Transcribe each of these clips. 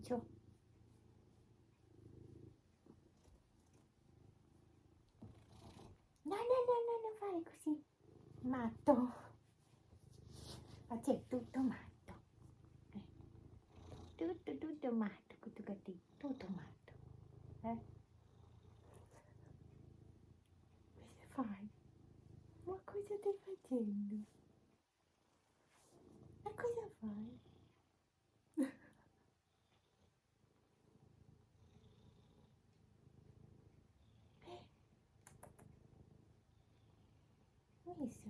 micio. No, no, no, no, non fare così. Matto. Faccio tutto matto. Tutto matto, questo gatto, tutto matto. Cosa fai? Ma cosa stai facendo? Ma cosa fai? Messo.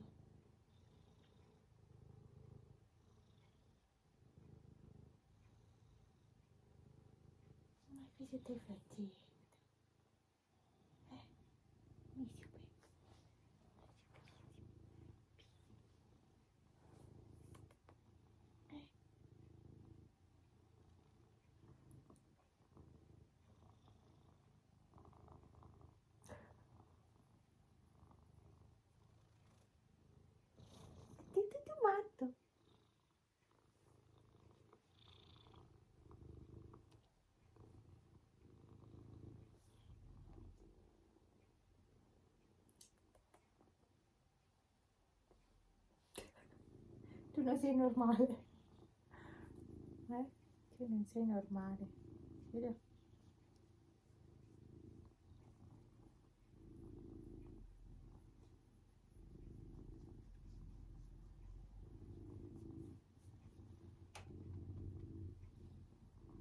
Ma cosa stai facendo? Messo qui. Sei tutto matto. Tu non sei normale. Tu non sei normale. Vero?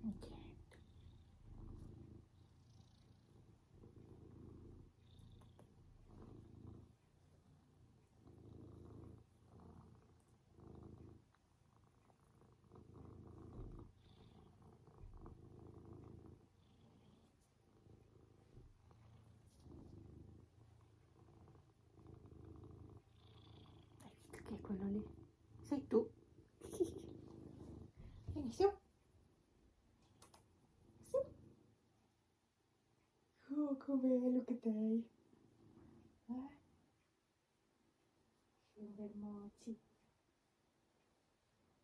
Ok. Hai visto che è quello lì? Sei tu. Vieni su. Su. Oh, che bello che sei. Sono vermoci.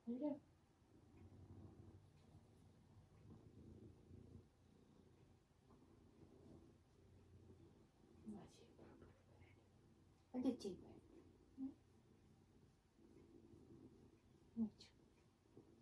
Vero? Ma sì, proprio bello. Quanto cibo? Micio. Ma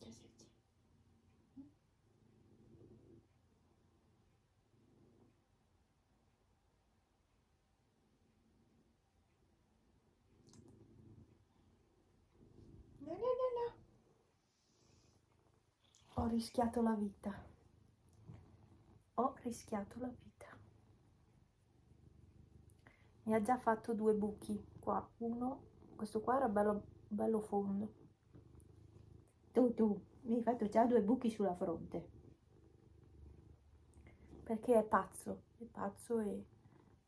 sì, sì. Cosa c'è? No, no, no, no. Ho rischiato la vita. Ho rischiato la vita. Mi ha già fatto 2 buchi qua. Uno, questo qua era bello, bello fondo. Tu, mi hai fatto già 2 buchi sulla fronte. Perché è pazzo e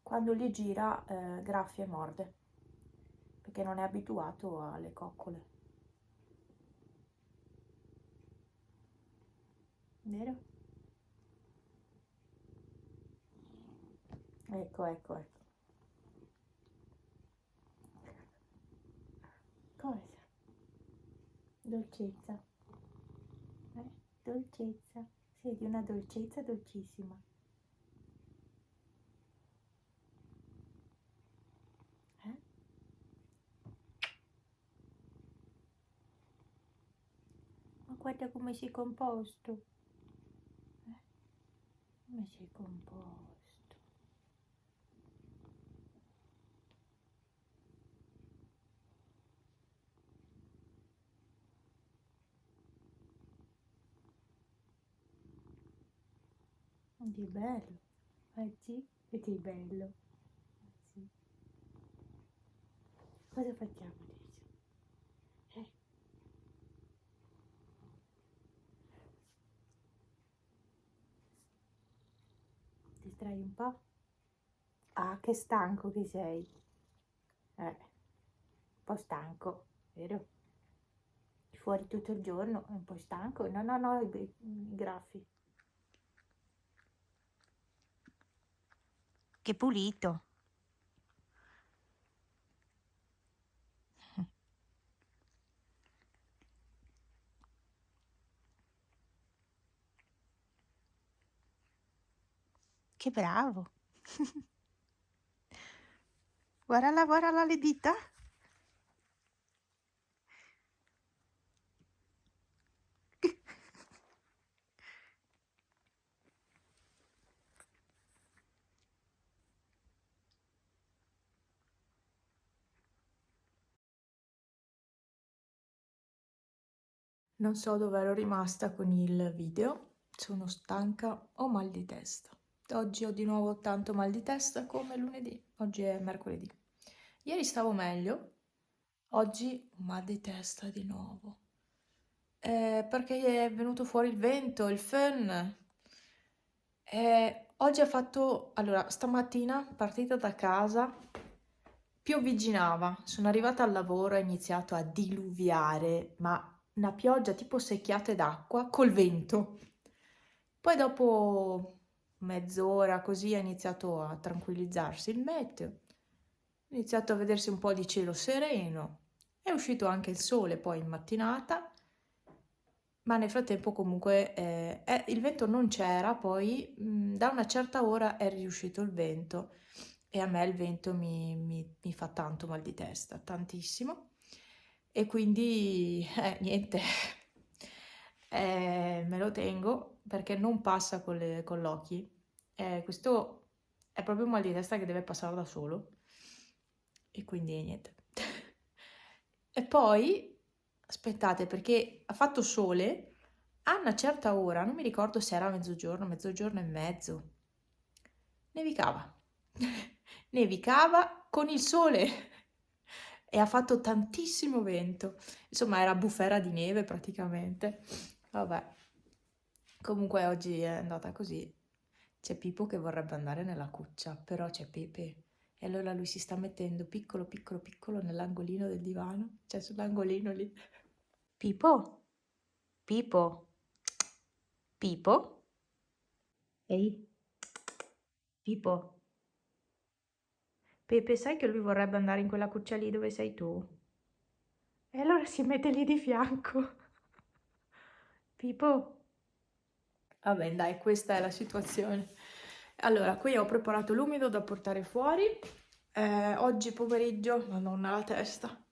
quando gli gira graffia e morde. Perché non è abituato alle coccole. Vero? Ecco, ecco, ecco. Cosa? Dolcezza. Dolcezza. Sei di una dolcezza dolcissima. Eh? Ma guarda come sei composto. come sei composto. Che bello. Oggi sei bello. Sì. Cosa facciamo adesso? Eh? Ti distrai un po'? Ah, che stanco che sei. Un po' stanco, vero? Fuori tutto il giorno, è un po' stanco. No, no, no, i graffi. Che pulito. Che bravo. Guarda le dita. Non so dove ero rimasta con il video, sono stanca, ho mal di testa. Oggi ho di nuovo tanto mal di testa come lunedì, oggi è mercoledì. Ieri stavo meglio, oggi mal di testa di nuovo. Perché è venuto fuori il vento, il fön. Oggi ha fatto, allora, stamattina partita da casa, piovigginava, sono arrivata al lavoro, è iniziato a diluviare, ma una pioggia tipo secchiate d'acqua col vento. Poi dopo mezz'ora così è iniziato a tranquillizzarsi il meteo, è iniziato a vedersi un po' di cielo sereno, è uscito anche il sole poi in mattinata, ma nel frattempo comunque il vento non c'era, poi da una certa ora è riuscito il vento e a me il vento mi fa tanto mal di testa, tantissimo. E quindi niente, me lo tengo perché non passa con l'occhio. Questo è proprio un mal di testa che deve passare da solo. E quindi niente. E poi, aspettate, perché ha fatto sole a una certa ora, non mi ricordo se era mezzogiorno, mezzogiorno e mezzo, nevicava. Nevicava con il sole e ha fatto tantissimo vento. Insomma, era bufera di neve praticamente. Vabbè, comunque oggi è andata così. C'è Pippo che vorrebbe andare nella cuccia, però c'è Pepe. E allora lui si sta mettendo piccolo, piccolo, piccolo nell'angolino del divano, cioè sull'angolino lì. Pippo? Pippo? Pippo? Ehi, Pippo? Pepe, sai che lui vorrebbe andare in quella cuccia lì dove sei tu? E allora si mette lì di fianco. Pippo? Vabbè, dai, questa è la situazione. Allora, qui ho preparato l'umido da portare fuori. Oggi pomeriggio, madonna la testa,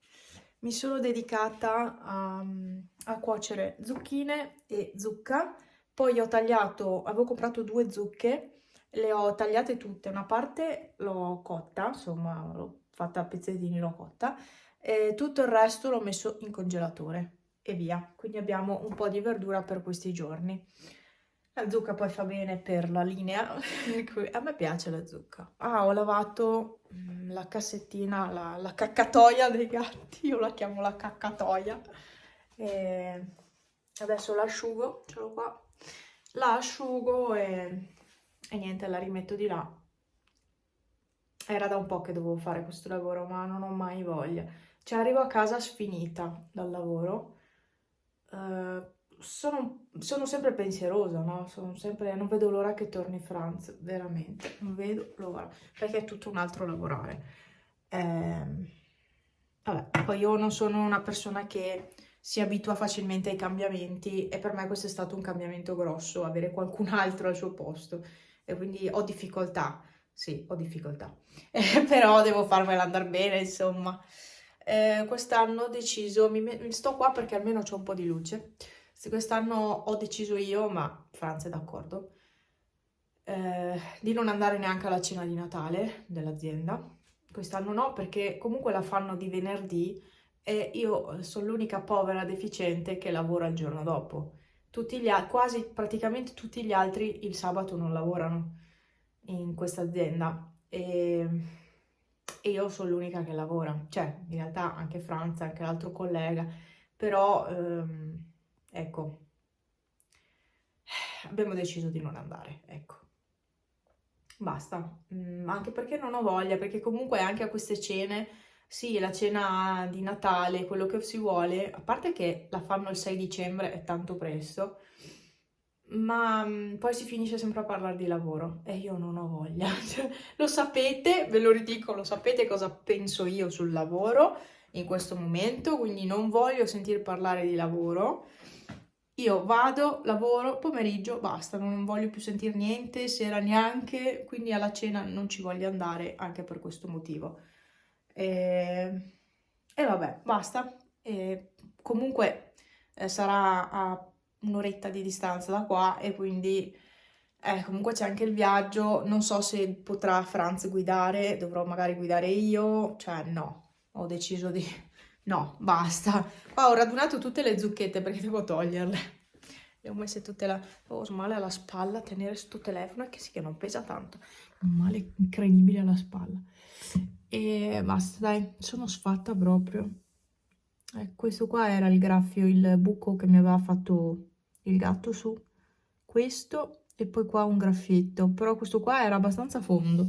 mi sono dedicata a cuocere zucchine e zucca. Poi ho tagliato, avevo comprato 2 zucche, le ho tagliate tutte. Una parte l'ho cotta, insomma, l'ho fatta a pezzettini, l'ho cotta. E tutto il resto l'ho messo in congelatore e via. Quindi abbiamo un po' di verdura per questi giorni. La zucca poi fa bene per la linea, a me piace la zucca. Ah, ho lavato la cassettina, la caccatoia dei gatti, io la chiamo la caccatoia. E adesso l'asciugo, ce l'ho qua, la asciugo e niente, la rimetto di là. Era da un po' che dovevo fare questo lavoro, ma non ho mai voglia. Cioè, arrivo a casa sfinita dal lavoro. Sono sempre pensierosa, no? Non vedo l'ora che torni Franz, veramente, non vedo l'ora, perché è tutto un altro lavorare. Ehm, Vabbè, poi io non sono una persona che si abitua facilmente ai cambiamenti e per me questo è stato un cambiamento grosso, avere qualcun altro al suo posto e quindi ho difficoltà, sì, ho difficoltà, però devo farmela andare bene, insomma. Quest'anno ho deciso, sto qua perché almeno c'è un po' di luce. Se quest'anno ho deciso io, ma Franz è d'accordo, di non andare neanche alla cena di Natale dell'azienda. Quest'anno no, perché comunque la fanno di venerdì e io sono l'unica povera deficiente che lavora il giorno dopo. Quasi praticamente tutti gli altri il sabato non lavorano in questa azienda e io sono l'unica che lavora. Cioè, in realtà anche Franza, anche l'altro collega, però ecco, abbiamo deciso di non andare, ecco. Basta, anche perché non ho voglia, perché comunque anche a queste cene, sì, la cena di Natale, quello che si vuole, a parte che la fanno il 6 dicembre, è tanto presto, ma poi si finisce sempre a parlare di lavoro e io non ho voglia. Cioè, lo sapete, ve lo ridico, lo sapete cosa penso io sul lavoro in questo momento, quindi non voglio sentire parlare di lavoro. Io vado, lavoro, pomeriggio, basta, non voglio più sentire niente, sera neanche, quindi alla cena non ci voglio andare anche per questo motivo. E vabbè, basta. Comunque sarà a un'oretta di distanza da qua e quindi comunque c'è anche il viaggio. Non so se potrà Franz guidare, dovrò magari guidare io, cioè no, ho deciso di... No, basta. Qua ho radunato tutte le zucchette perché devo toglierle. Le ho messe tutte là. Ho male alla spalla a tenere sto telefono che sì che non pesa tanto. Un male incredibile alla spalla. E basta, dai, sono sfatta proprio. Questo qua era il graffio, il buco che mi aveva fatto il gatto su. Questo e poi qua un graffietto. Però questo qua era abbastanza fondo.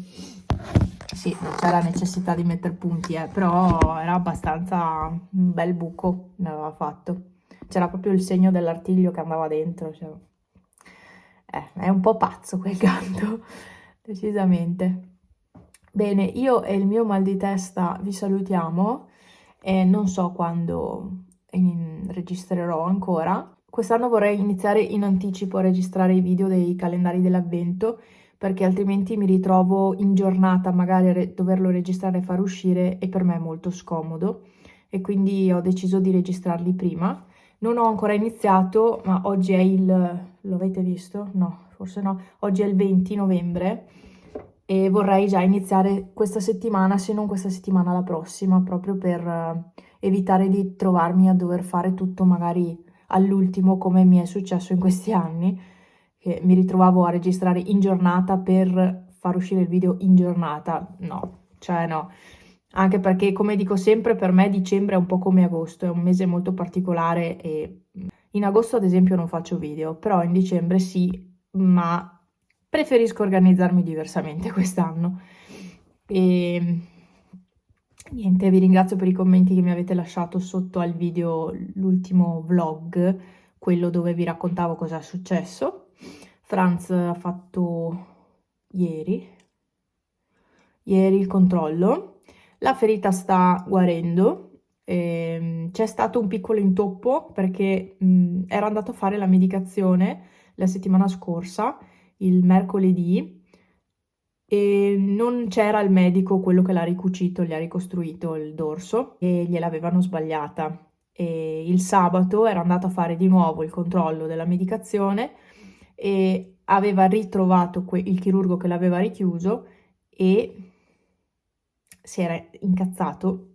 Sì, non c'era necessità di mettere punti, però era abbastanza un bel buco mi aveva fatto. C'era proprio il segno dell'artiglio che andava dentro. Cioè. È un po' pazzo quel gatto, decisamente. Bene, io e il mio mal di testa vi salutiamo e non so quando registrerò ancora. Quest'anno vorrei iniziare in anticipo a registrare i video dei calendari dell'avvento perché altrimenti mi ritrovo in giornata magari a doverlo registrare e far uscire e per me è molto scomodo e quindi ho deciso di registrarli prima. Non ho ancora iniziato, ma oggi è il... lo avete visto? No, forse no. Oggi è il 20 novembre e vorrei già iniziare questa settimana, se non questa settimana la prossima, proprio per evitare di trovarmi a dover fare tutto magari all'ultimo come mi è successo in questi anni, che mi ritrovavo a registrare in giornata per far uscire il video in giornata. No, cioè no. Anche perché, come dico sempre, per me dicembre è un po' come agosto, è un mese molto particolare e in agosto ad esempio non faccio video, però in dicembre sì, ma preferisco organizzarmi diversamente quest'anno. E niente, vi ringrazio per i commenti che mi avete lasciato sotto al video, l'ultimo vlog, quello dove vi raccontavo cosa è successo. Franz ha fatto ieri il controllo, la ferita sta guarendo, c'è stato un piccolo intoppo perché ero andato a fare la medicazione la settimana scorsa, il mercoledì, e non c'era il medico, quello che l'ha ricucito, gli ha ricostruito il dorso e gliel'avevano sbagliata. E il sabato era andato a fare di nuovo il controllo della medicazione e aveva ritrovato il chirurgo che l'aveva richiuso e si era incazzato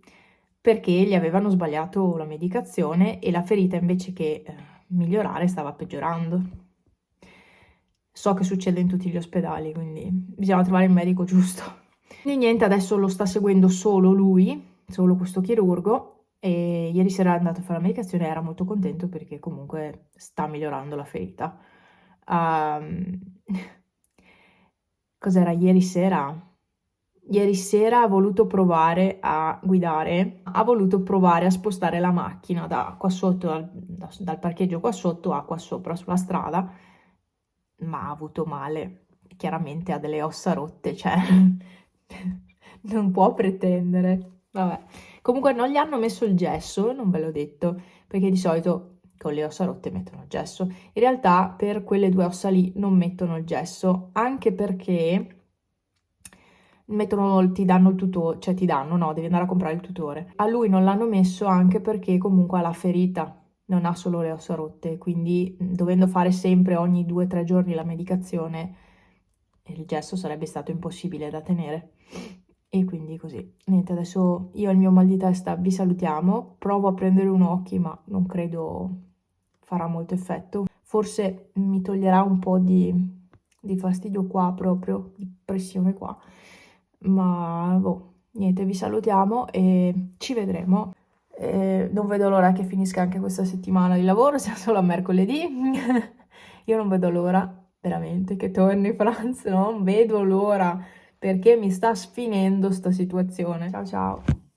perché gli avevano sbagliato la medicazione e la ferita invece che migliorare stava peggiorando. So che succede in tutti gli ospedali, quindi bisogna trovare il medico giusto. Quindi niente, adesso lo sta seguendo solo lui, solo questo chirurgo, e ieri sera è andato a fare la medicazione e era molto contento perché comunque sta migliorando la ferita. Cos'era ieri sera? Ieri sera ha voluto provare a guidare, ha voluto provare a spostare la macchina da qua sotto, dal parcheggio qua sotto a qua sopra sulla strada, ma ha avuto male. Chiaramente ha delle ossa rotte, cioè non può pretendere. Vabbè. Comunque non gli hanno messo il gesso, non ve l'ho detto, perché di solito con le ossa rotte mettono il gesso. In realtà per quelle due ossa lì non mettono il gesso, anche perché ti danno il tutore, cioè ti danno, no, devi andare a comprare il tutore. A lui non l'hanno messo anche perché comunque ha la ferita, non ha solo le ossa rotte, quindi dovendo fare sempre ogni 2 o 3 giorni la medicazione, il gesto sarebbe stato impossibile da tenere. E quindi così. Niente, adesso io e il mio mal di testa vi salutiamo. Provo a prendere un occhi, ma non credo farà molto effetto. Forse mi toglierà un po' di fastidio qua proprio, di pressione qua. Ma boh, niente, vi salutiamo e ci vedremo. Non vedo l'ora che finisca anche questa settimana di lavoro, sia solo a mercoledì. Io non vedo l'ora, veramente, che torni Franz, non vedo l'ora, perché mi sta sfinendo sta situazione. Ciao ciao.